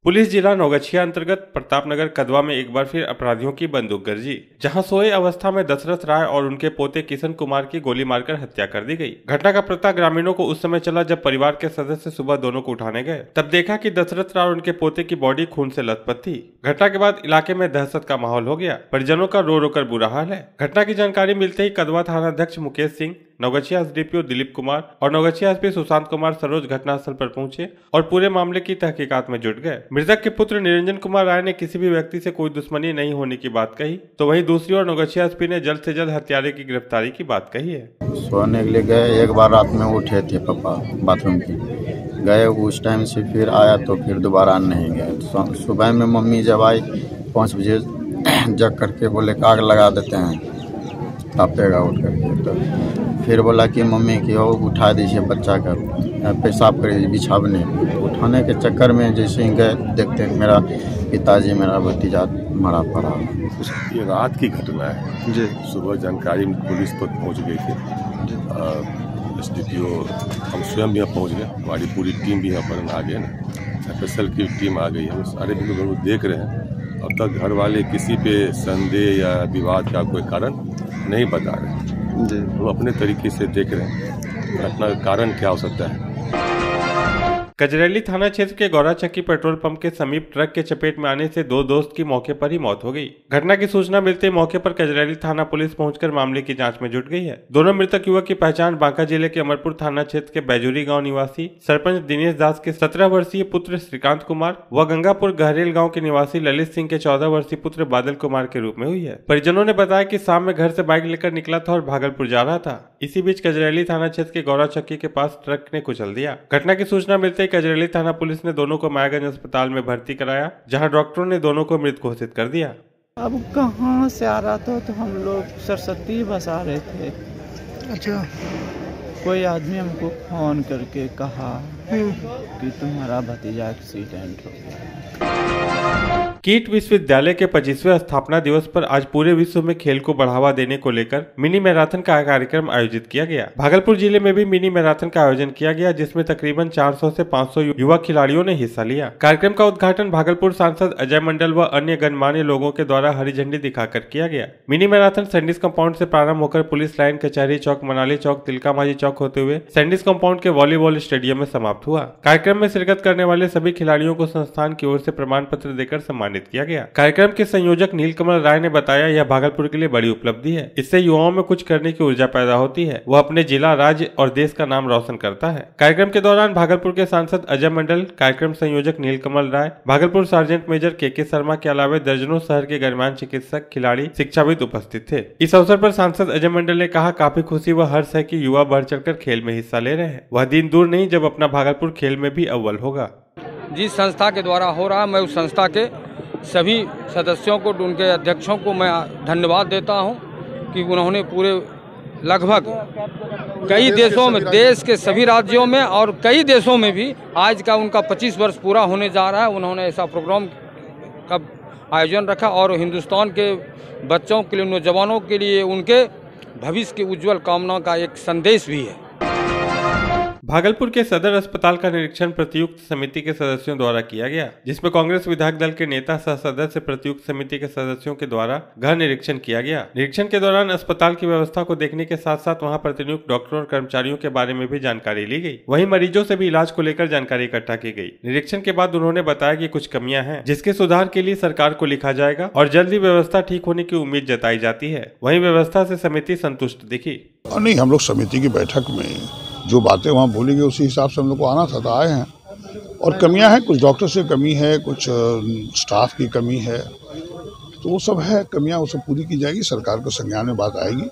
Police जिला नौगछिया अंतर्गत प्रतापनगर कदवा में एक बार फिर अपराधियों की बंदूक गर्जी, जहां सोए अवस्था में दशरथ राय और उनके पोते किशन कुमार की गोली मारकर हत्या कर दी गई। घटना का पता ग्रामीणों को उस समय चला जब परिवार के सदस्य सुबह दोनों को उठाने गए, तब देखा कि दशरथ राय और उनके पोते की बॉडी खून से लथपथ थी। घटना के बाद इलाके में दहशत का माहौल हो गया। परिजनों का रो रो कर बुरा हाल है। घटना की जानकारी मिलते ही कदवा थाना अध्यक्ष मुकेश सिंह, नौगछिया एसडीपीओ दिलीप कुमार और नौगछिया एसपी सुशांत कुमार सरोज घटनास्थल पर पहुंचे और पूरे मामले की तहकीकात में जुट गए। मृतक के पुत्र निरंजन कुमार राय ने किसी भी व्यक्ति से कोई दुश्मनी नहीं होने की बात कही, तो वहीं दूसरी ओर नौगछिया एसपी ने जल्द से जल्द हत्यारे की गिरफ्तारी की बात कही है। सोने के लिए गए, एक बार रात में उठे थे पापा बाथरूम की, गए उस टाइम से फिर आया तो फिर दोबारा नहीं गए। सुबह में मम्मी जब आई 5 बजे जग करके बोले आग लगा देते हैं, तापेगा उठ करके। तो फिर बोला कि मम्मी की हो उठा दीजिए बच्चा का, पेशाब करिए बिछावने। उठाने के चक्कर में जैसे ही गए देखते हैं मेरा पिताजी मेरा भतीजा मरा पड़ा। ये रात की घटना है जी। सुबह जानकारी पुलिस तक पहुंच गई थी। एसडीपीओ हम स्वयं भी यहाँ पहुंच गए, हमारी पूरी टीम भी यहाँ पर आ गई ना, स्पेशल की टीम आ गई है। सारे भी लोग देख रहे हैं। अब तक घर वाले किसी पे संदेह या विवाद का कोई कारण नहीं बता रहे जी। हम अपने तरीके से देख रहे हैं घटना का कारण क्या हो सकता है। कजरैली थाना क्षेत्र के गौराचक्की पेट्रोल पंप के समीप ट्रक के चपेट में आने से 2 दोस्त की मौके पर ही मौत हो गई। घटना की सूचना मिलते ही मौके पर कजरैली थाना पुलिस पहुंचकर मामले की जांच में जुट गई है। दोनों मृतक युवक की पहचान बांका जिले के अमरपुर थाना क्षेत्र के बैजूरी गांव निवासी सरपंच दिनेश दास के 17 वर्षीय पुत्र श्रीकांत कुमार व गंगापुर गहरेल गाँव के निवासी ललित सिंह के 14 वर्षीय पुत्र बादल कुमार के रूप में हुई है। परिजनों ने बताया कि शाम में घर से बाइक लेकर निकला था और भागलपुर जा रहा था। इसी बीच कजरैली थाना क्षेत्र के गौराचक्की के पास ट्रक ने कुचल दिया। घटना की सूचना मिलते ही कजरैली थाना पुलिस ने दोनों को मायागंज अस्पताल में भर्ती कराया, जहां डॉक्टरों ने दोनों को मृत घोषित कर दिया। अब कहां से आ रहा था तो हम लोग सरस्वती बसा रहे थे। अच्छा, कोई आदमी हमको फोन करके कहा कि तुम्हारा भतीजा एक्सीडेंट हो गया। कीट विश्वविद्यालय के 25वें स्थापना दिवस पर आज पूरे विश्व में खेल को बढ़ावा देने को लेकर मिनी मैराथन का कार्यक्रम आयोजित किया गया। भागलपुर जिले में भी मिनी मैराथन का आयोजन किया गया, जिसमें तकरीबन 400 से 500 युवा खिलाड़ियों ने हिस्सा लिया। कार्यक्रम का उद्घाटन भागलपुर सांसद अजय मंडल व अन्य गणमान्य लोगों के द्वारा हरी झंडी दिखाकर किया गया। मिनी मैराथन सैंडिस कंपाउंड से प्रारंभ होकर पुलिस लाइन, कचहरी चौक, मनाली चौक, तिलका माझी चौक होते हुए सैंडिस कंपाउंड के वॉलीबॉल स्टेडियम में समाप्त हुआ। कार्यक्रम में शिरकत करने वाले सभी खिलाड़ियों को संस्थान की ओर से प्रमाण पत्र देकर सम्मानित किया गया। कार्यक्रम के संयोजक नीलकमल राय ने बताया, यह भागलपुर के लिए बड़ी उपलब्धि है। इससे युवाओं में कुछ करने की ऊर्जा पैदा होती है। वह अपने जिला, राज्य और देश का नाम रोशन करता है। कार्यक्रम के दौरान भागलपुर के सांसद अजय मंडल, कार्यक्रम संयोजक नीलकमल राय, भागलपुर सार्जेंट मेजर के शर्मा के अलावा दर्जनों शहर के गणमान्य चिकित्सक, खिलाड़ी, शिक्षाविद उपस्थित थे। इस अवसर पर सांसद अजय मंडल ने कहा, काफी खुशी व हर्ष है कि युवा बढ़ चढ़कर खेल में हिस्सा ले रहे हैं। वह दिन दूर नहीं जब अपना भागलपुर खेल में भी अव्वल होगा। जिस संस्था के द्वारा हो रहा है, मैं उस संस्था के सभी सदस्यों को, उनके अध्यक्षों को मैं धन्यवाद देता हूं कि उन्होंने पूरे लगभग कई देशों में, देश के सभी राज्यों में और कई देशों में भी आज का उनका 25 वर्ष पूरा होने जा रहा है। उन्होंने ऐसा प्रोग्राम का आयोजन रखा और हिंदुस्तान के बच्चों के लिए, नौजवानों के लिए उनके भविष्य की उज्जवल कामना का एक संदेश भी है। भागलपुर के सदर अस्पताल का निरीक्षण प्रतियुक्त समिति के सदस्यों द्वारा किया गया, जिसमें कांग्रेस विधायक दल के नेता सह सदस्य प्रतियुक्त समिति के सदस्यों के द्वारा गहन निरीक्षण किया गया। निरीक्षण के दौरान अस्पताल की व्यवस्था को देखने के साथ साथ वहां प्रतिनियुक्त डॉक्टरों और कर्मचारियों के बारे में भी जानकारी ली गई। वहीं मरीजों से भी इलाज को लेकर जानकारी इकट्ठा की गई। निरीक्षण के बाद उन्होंने बताया कि कुछ कमियां हैं, जिसके सुधार के लिए सरकार को लिखा जाएगा और जल्द ही व्यवस्था ठीक होने की उम्मीद जताई जाती है। वहीं व्यवस्था से समिति संतुष्ट दिखी। नहीं, हम लोग समिति की बैठक में जो बातें वहाँ बोली गई उसी हिसाब से हम लोग को आना था, तो आए हैं। और कमियां हैं, कुछ डॉक्टर से कमी है, कुछ स्टाफ की कमी है, तो वो सब है कमियां, वो सब पूरी की जाएगी। सरकार को संज्ञान में बात आएगी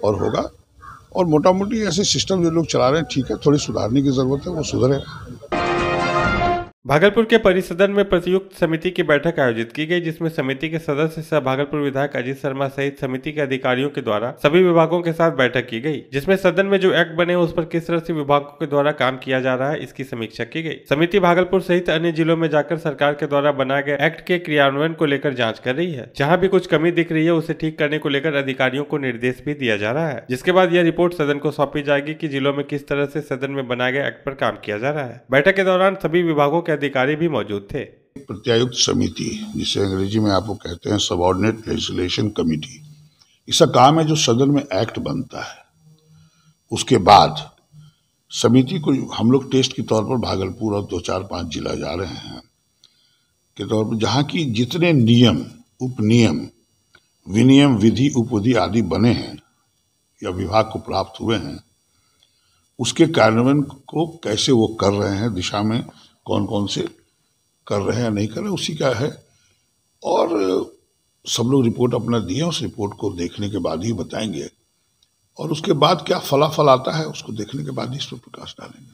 और होगा। और मोटा मोटी ऐसे सिस्टम जो लोग चला रहे हैं ठीक है, थोड़ी सुधारने की जरूरत है, वो सुधरे। भागलपुर के परिसदन में प्रतियुक्त समिति की बैठक आयोजित की गई, जिसमें समिति के सदस्य सह भागलपुर विधायक अजीत शर्मा सहित समिति के अधिकारियों के द्वारा सभी विभागों के साथ बैठक की गई, जिसमें सदन में जो एक्ट बने उस पर किस तरह से विभागों के द्वारा काम किया जा रहा है, इसकी समीक्षा की गई। समिति भागलपुर सहित अन्य जिलों में जाकर सरकार के द्वारा बनाए गए एक्ट के क्रियान्वयन को लेकर जाँच कर रही है। जहाँ भी कुछ कमी दिख रही है उसे ठीक करने को लेकर अधिकारियों को निर्देश भी दिया जा रहा है, जिसके बाद यह रिपोर्ट सदन को सौंपी जाएगी कि जिलों में किस तरह से सदन में बनाए गए एक्ट पर काम किया जा रहा है। बैठक के दौरान सभी विभागों के अधिकारी भी मौजूद थे। एक प्रत्यायुक्त समिति, जिसे अंग्रेजी में आपको कहते हैं सबऑर्डिनेट लेजिस्लेशन कमेटी, इसका काम है जो सदन में एक्ट बनता है उसके बाद समिति को हम लोग टेस्ट के तौर पर भागलपुर और 2-4-5 जिला जा रहे हैं के तौर पर, जहाँ की जितने नियम, उपनियम, विनियम, विधि, उपविधि आदि बने हैं या विभाग को प्राप्त हुए हैं, उसके कार्यान्वयन को कैसे वो कर रहे हैं, दिशा में कौन कौन से कर रहे हैं या नहीं कर रहे, उसी का है। और सब लोग रिपोर्ट अपना दिए, उस रिपोर्ट को देखने के बाद ही बताएंगे और उसके बाद क्या फलाफल आता है उसको देखने के बाद ही इस पर प्रकाश डालेंगे।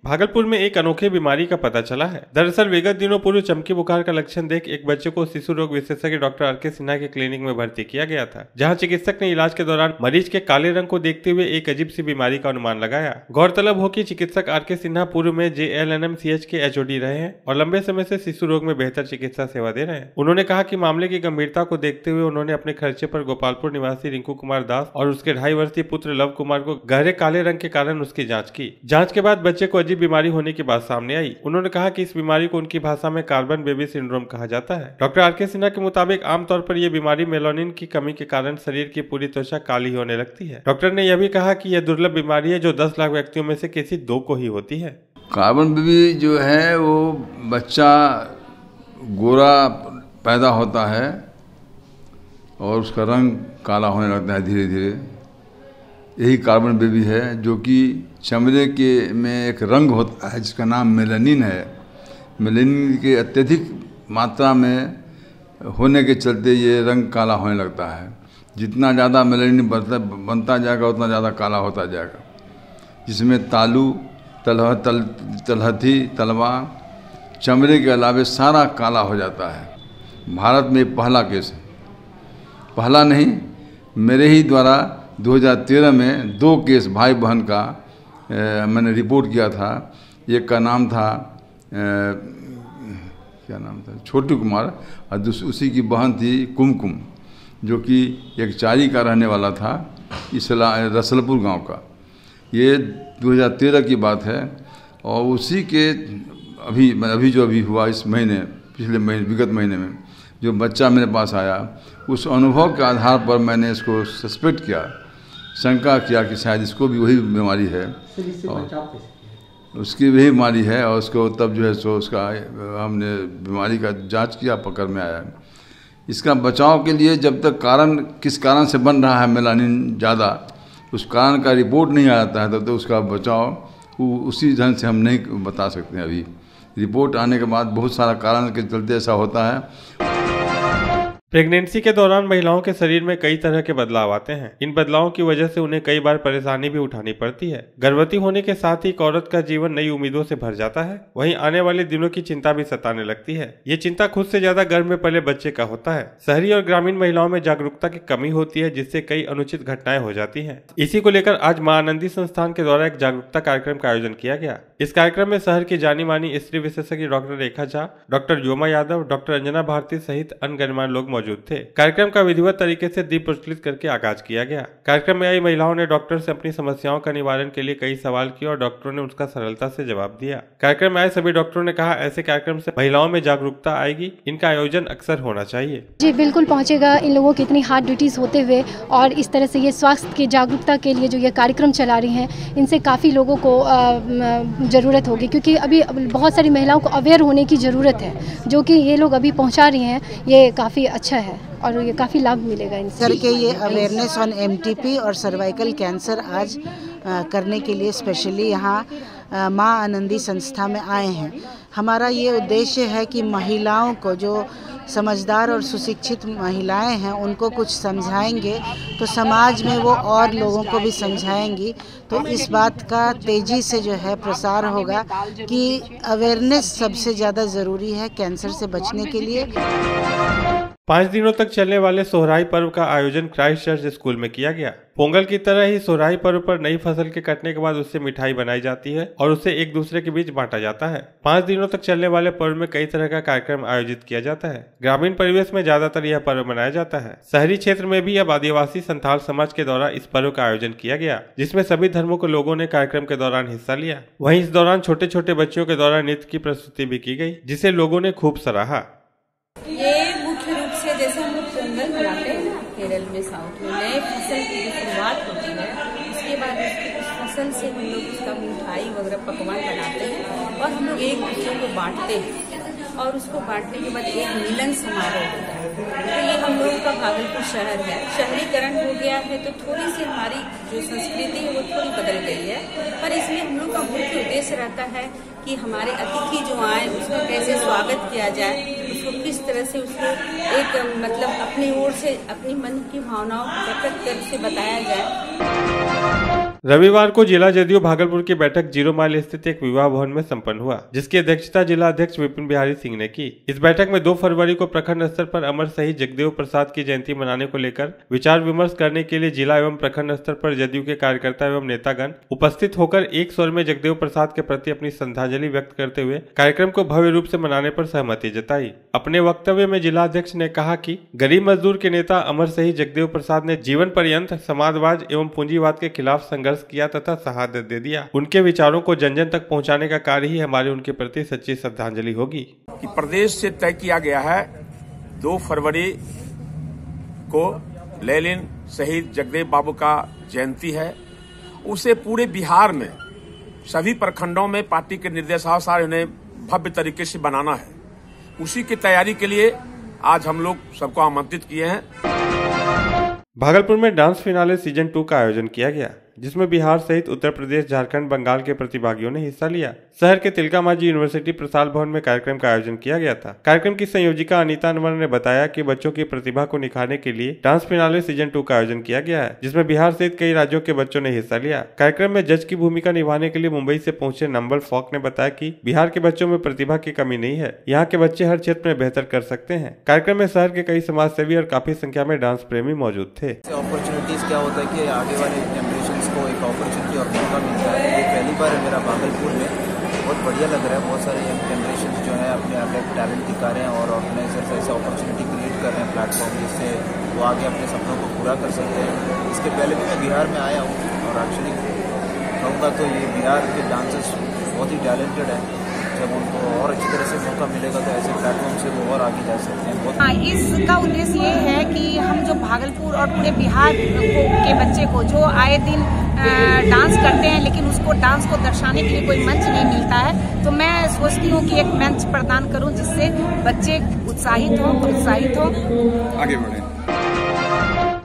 भागलपुर में एक अनोखी बीमारी का पता चला है। दरअसल विगत दिनों पूर्व चमकी बुखार का लक्षण देख एक बच्चे को शिशु रोग विशेषज्ञ डॉक्टर आर के सिन्हा के क्लिनिक में भर्ती किया गया था, जहां चिकित्सक ने इलाज के दौरान मरीज के काले रंग को देखते हुए एक अजीब सी बीमारी का अनुमान लगाया। गौरतलब हो कि चिकित्सक आर के सिन्हा पूर्व में JLNMCH के HOD रहे हैं और लंबे समय से शिशु रोग में बेहतर चिकित्सा सेवा दे रहे हैं। उन्होंने कहा कि मामले की गंभीरता को देखते हुए उन्होंने अपने खर्चे पर गोपालपुर निवासी रिंकू कुमार दास और उसके 2.5 वर्षीय पुत्र लव कुमार को गहरे काले रंग के कारण उसकी जाँच की। जाँच के बाद बच्चे को अजीब बीमारी होने की बात सामने आई। उन्होंने कहा कि इस बीमारी को उनकी भाषा में कार्बन बेबी सिंड्रोम कहा जाता है। डॉक्टर आर के सिन्हा के मुताबिक आमतौर पर यह बीमारी मेलानिन की कमी के कारण शरीर की पूरी त्वचा काली होने लगती है। डॉक्टर ने यह भी कहा कि यह दुर्लभ बीमारी है जो 10 लाख व्यक्तियों में से किसी 2 को ही होती है। कार्बन बेबी जो है वो बच्चा गोरा पैदा होता है और उसका रंग काला होने लगता है धीरे धीरे। यही कार्बन बेबी है, जो कि चमड़े के में एक रंग होता है जिसका नाम मेलानिन है। मेलानिन के अत्यधिक मात्रा में होने के चलते ये रंग काला होने लगता है। जितना ज़्यादा मेलानिन बनता जाएगा उतना ज़्यादा काला होता जाएगा, जिसमें तालू, तलहथी, तलवा, चमड़े के अलावे सारा काला हो जाता है। भारत में पहला केस है, पहला नहीं, मेरे ही द्वारा 2013 में 2 केस भाई बहन का मैंने रिपोर्ट किया था। एक का नाम था क्या नाम था, छोटू कुमार, और उसी की बहन थी कुमकुम, जो कि एक चारी का रहने वाला था, रसलपुर गांव का। ये 2013 की बात है। और उसी के अभी हुआ इस महीने, पिछले महीने, विगत महीने में जो बच्चा मेरे पास आया, उस अनुभव के आधार पर मैंने इसको सस्पेक्ट किया, शंका किया कि शायद इसको भी वही बीमारी है और उसकी वही बीमारी है। और उसको तब जो है सो उसका हमने बीमारी का जांच किया, पकड़ में आया। इसका बचाव के लिए जब तक किस कारण से बन रहा है मेलानिन ज़्यादा, उस कारण का रिपोर्ट नहीं आता है, तब तक उसका बचाव उसी ढंग से हम नहीं बता सकते हैं। अभी रिपोर्ट आने के बाद बहुत सारा कारण के चलते ऐसा होता है। प्रेगनेंसी के दौरान महिलाओं के शरीर में कई तरह के बदलाव आते हैं। इन बदलावों की वजह से उन्हें कई बार परेशानी भी उठानी पड़ती है। गर्भवती होने के साथ ही एक औरत का जीवन नई उम्मीदों से भर जाता है। वहीं आने वाले दिनों की चिंता भी सताने लगती है। ये चिंता खुद से ज्यादा गर्भ में पले बच्चे का होता है। शहरी और ग्रामीण महिलाओं में जागरूकता की कमी होती है, जिससे कई अनुचित घटनाएं हो जाती है। इसी को लेकर आज मां आनंदी संस्थान के द्वारा एक जागरूकता कार्यक्रम का आयोजन किया गया। इस कार्यक्रम में शहर की जानी मानी स्त्री विशेषज्ञ doctor Rekha Jha, doctor Yoma Yadav, doctor Anjana Bharti सहित अन्य गणमान्य लोग मौजूद थे। कार्यक्रम का विधिवत तरीके से दीप प्रज्वलित करके आगाज किया गया। कार्यक्रम में आई महिलाओं ने डॉक्टर से अपनी समस्याओं का निवारण के लिए कई सवाल किए और डॉक्टरों ने उसका सरलता से जवाब दिया। कार्यक्रम में आए सभी डॉक्टरों ने कहा, ऐसे कार्यक्रम से महिलाओं में जागरूकता आएगी, इनका आयोजन अक्सर होना चाहिए। जी बिल्कुल पहुंचेगा। इन लोगों की इतनी हार्ड ड्यूटीज होते हुए और इस तरह से ये स्वास्थ्य की जागरूकता के लिए जो ये कार्यक्रम चला रही हैं, इनसे काफ़ी लोगों को ज़रूरत होगी, क्योंकि अभी बहुत सारी महिलाओं को अवेयर होने की ज़रूरत है, जो कि ये लोग अभी पहुंचा रही हैं। ये काफ़ी अच्छा है और ये काफ़ी लाभ मिलेगा इनसे। करके ये अवेयरनेस ऑन MTP और सर्वाइकल कैंसर आज करने के लिए स्पेशली यहाँ माँ आनंदी संस्था में आए हैं। हमारा ये उद्देश्य है कि महिलाओं को, जो समझदार और सुशिक्षित महिलाएं हैं, उनको कुछ समझाएंगे तो समाज में वो और लोगों को भी समझाएंगी। तो इस बात का तेज़ी से जो है प्रसार होगा कि अवेयरनेस सबसे ज़्यादा ज़रूरी है कैंसर से बचने के लिए। 5 दिनों तक चलने वाले सोहराई पर्व का आयोजन क्राइस्ट चर्च स्कूल में किया गया। पोंगल की तरह ही सोहराई पर्व पर नई फसल के कटने के बाद उससे मिठाई बनाई जाती है और उसे एक दूसरे के बीच बांटा जाता है। 5 दिनों तक चलने वाले पर्व में कई तरह का कार्यक्रम आयोजित किया जाता है। ग्रामीण परिवेश में ज्यादातर यह पर्व मनाया जाता है। शहरी क्षेत्र में भी अब आदिवासी संथाल समाज के द्वारा इस पर्व का आयोजन किया गया, जिसमें सभी धर्मों के लोगों ने कार्यक्रम के दौरान हिस्सा लिया। वहीं इस दौरान छोटे छोटे बच्चों के द्वारा नृत्य की प्रस्तुति भी की गई, जिसे लोगों ने खूब सराहा। ये मुख्य रूप से जैसे हम लोग पोंगल मनाते हैं ना केरल में, साउथ में नए फसल की शुरुआत होती है, उसके बाद उस फसल से हम लोग उसका मिठाई वगैरह पकवान बनाते हैं और हम लोग एक दूसरे को बांटते हैं और उसको बांटने के बाद एक मिलन समारोह होता है। तो ये हम लोगों का भागलपुर शहर है, शहरीकरण हो गया है तो थोड़ी सी हमारी जो संस्कृति है वो थोड़ी बदल गई है, पर इसमें हम लोग का मुख्य उद्देश्य रहता है कि हमारे अतिथि जो आए उसका कैसे स्वागत किया जाए, उसको किस तरह से उसको एक मतलब अपनी ओर से अपनी मन की भावनाओं को प्रकट कर से बताया जाए। रविवार को जिला जदयू भागलपुर की बैठक 0 माइल स्थित एक विवाह भवन में संपन्न हुआ, जिसकी अध्यक्षता जिला अध्यक्ष विपिन बिहारी सिंह ने की। इस बैठक में 2 फरवरी को प्रखंड स्तर पर अमर शहीद जगदेव प्रसाद की जयंती मनाने को लेकर विचार विमर्श करने के लिए जिला एवं प्रखंड स्तर पर जदयू के कार्यकर्ता एवं नेतागण उपस्थित होकर एक स्वर में जगदेव प्रसाद के प्रति अपनी श्रद्धांजलि व्यक्त करते हुए कार्यक्रम को भव्य रूप से मनाने पर सहमति जताई। अपने वक्तव्य में जिला अध्यक्ष ने कहा कि गरीब मजदूर के नेता अमर शहीद जगदेव प्रसाद ने जीवन पर्यंत समाजवाद एवं पूंजीवाद के खिलाफ संघर्ष किया तथा शहादत दे दिया। उनके विचारों को जन जन तक पहुंचाने का कार्य ही हमारे उनके प्रति सच्ची श्रद्धांजलि होगी। कि प्रदेश से तय किया गया है 2 फरवरी को लेलिन शहीद जगदेव बाबू का जयंती है, उसे पूरे बिहार में सभी प्रखंडों में पार्टी के निर्देशानुसार उन्हें भव्य तरीके से बनाना है। उसी की तैयारी के लिए आज हम लोग सबको आमंत्रित किए हैं। भागलपुर में डांस फिनाले सीजन 2 का आयोजन किया गया, जिसमें बिहार सहित उत्तर प्रदेश, झारखंड, बंगाल के प्रतिभागियों ने हिस्सा लिया। शहर के तिलका मांझी यूनिवर्सिटी प्रसाद भवन में कार्यक्रम का आयोजन किया गया था। कार्यक्रम की संयोजिका अनीता अनवर ने बताया कि बच्चों की प्रतिभा को निखारने के लिए डांस फिनाले सीजन 2 का आयोजन किया गया है, जिसमें बिहार सहित कई राज्यों के बच्चों ने हिस्सा लिया। कार्यक्रम में जज की भूमिका निभाने के लिए मुंबई से पहुंचे नंबल फॉक ने बताया कि बिहार के बच्चों में प्रतिभा की कमी नहीं है, यहाँ के बच्चे हर क्षेत्र में बेहतर कर सकते हैं। कार्यक्रम में शहर के कई समाज सेवी और काफी संख्या में डांस प्रेमी मौजूद थे। अपॉर्चुनिटीज क्या होता है कि आगे वाले जनरेशन को एक अपॉर्चुनिटी और मौका मिलता है। ये पहली बार है मेरा भागलपुर में, बहुत बढ़िया लग रहा है। बहुत सारे यंग जनरेशन जो है अपने अलग टैलेंट दिखा रहे हैं और ऑर्गेनाइजर्स ऐसा अपॉर्चुनिटी क्रिएट कर रहे हैं प्लेटफॉर्म, जिससे वो आगे अपने सपनों को पूरा कर सकते हैं। इसके पहले भी मैं बिहार में आया हूँ और एक्चुअली कहूँगा तो ये बिहार के डांसर्स बहुत ही टैलेंटेड हैं। जब उनको और अच्छी तरह से मौका मिलेगा तो ऐसे प्लेटफॉर्म से वो और आगे जा सकते हैं। इसका उद्देश्य ये है कि हम जो भागलपुर और पूरे बिहार के बच्चे को जो आए दिन डांस करते हैं, लेकिन उसको डांस को दर्शाने के लिए कोई मंच नहीं मिलता है, तो मैं सोचती हूँ कि एक मंच प्रदान करूँ जिससे बच्चे उत्साहित हों, प्रोत्साहित हों, आगे बढ़े।